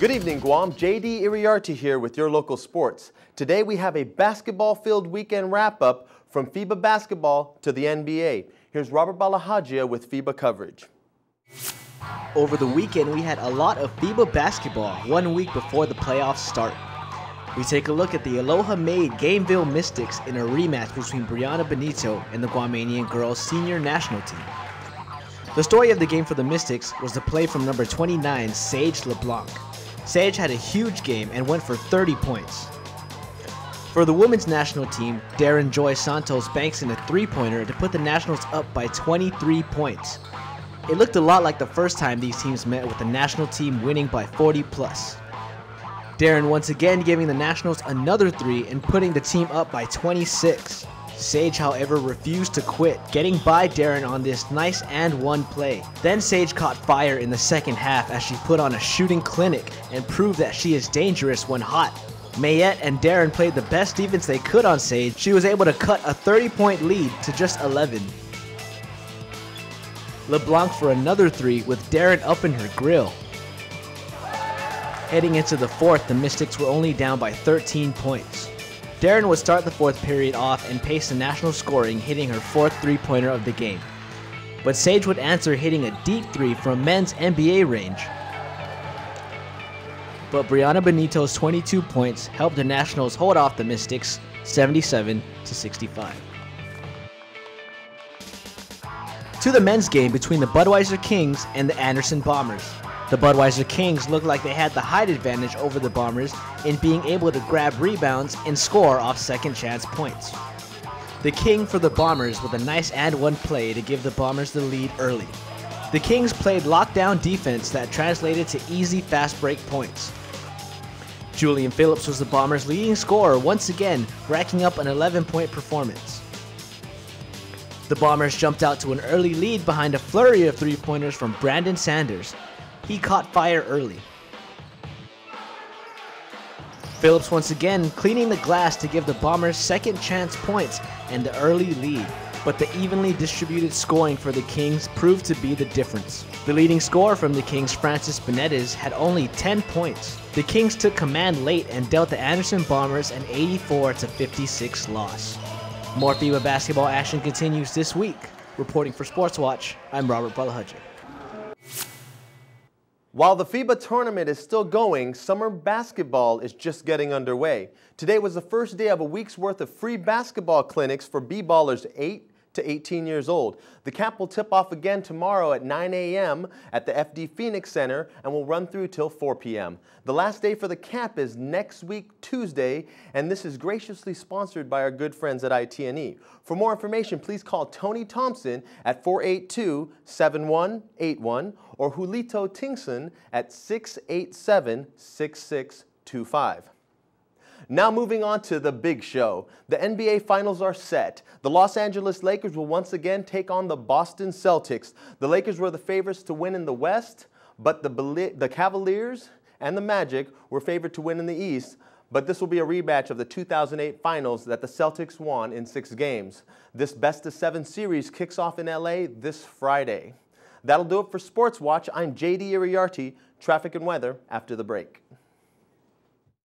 Good evening, Guam. J.D. Iriarte here with your local sports. Today we have a basketball-filled weekend wrap-up from FIBA basketball to the NBA. Here's Robert Balahajia with FIBA coverage. Over the weekend, we had a lot of FIBA basketball 1 week before the playoffs start. We take a look at the Aloha-made Gameville Mystics in a rematch between Brianna Benito and the Guamanian girls' senior national team. The story of the game for the Mystics was the play from number 29, Sage LeBlanc. Sage had a huge game and went for 30 points. For the women's national team, Darren Joy Santos banks in a three-pointer to put the Nationals up by 23 points. It looked a lot like the first time these teams met, with the national team winning by 40 plus. Darren once again giving the Nationals another three and putting the team up by 26. Sage, however, refused to quit, getting by Darren on this nice and one play. Then Sage caught fire in the second half as she put on a shooting clinic and proved that she is dangerous when hot. Mayette and Darren played the best defense they could on Sage. She was able to cut a 30-point lead to just 11. LeBlanc for another three with Darren up in her grill. Heading into the fourth, the Mystics were only down by 13 points. Darren would start the fourth period off and pace the national scoring, hitting her fourth three-pointer of the game. But Sage would answer, hitting a deep three from men's NBA range. But Brianna Benito's 22 points helped the Nationals hold off the Mystics 77-65. To the men's game between the Budweiser Kings and the Anderson Bombers. The Budweiser Kings looked like they had the height advantage over the Bombers in being able to grab rebounds and score off second chance points. The King for the Bombers with a nice and one play to give the Bombers the lead early. The Kings played lockdown defense that translated to easy fast break points. Julian Phillips was the Bombers' leading scorer once again, racking up an 11-point performance. The Bombers jumped out to an early lead behind a flurry of three-pointers from Brandon Sanders. He caught fire early. Phillips once again cleaning the glass to give the Bombers second chance points and the early lead, but the evenly distributed scoring for the Kings proved to be the difference. The leading scorer from the Kings, Francis Benitez, had only 10 points. The Kings took command late and dealt the Anderson Bombers an 84-56 loss. More FIBA basketball action continues this week. Reporting for Sports Watch, I'm Robert Balahajia. While the FIBA tournament is still going, summer basketball is just getting underway. Today was the first day of a week's worth of free basketball clinics for b-ballers 8 to 18 years old. The camp will tip off again tomorrow at 9 a.m. at the FD Phoenix Center and will run through till 4 p.m. The last day for the camp is next week, Tuesday, and this is graciously sponsored by our good friends at IT&E. For more information, please call Tony Thompson at 482-7181 or Julito Tingson at 687-6625. Now moving on to the big show. The NBA Finals are set. The Los Angeles Lakers will once again take on the Boston Celtics. The Lakers were the favorites to win in the West, but the Cavaliers and the Magic were favored to win in the East, but this will be a rematch of the 2008 Finals that the Celtics won in 6 games. This best-of-7 series kicks off in LA this Friday. That'll do it for Sports Watch. I'm J.D. Iriarte. Traffic and weather after the break.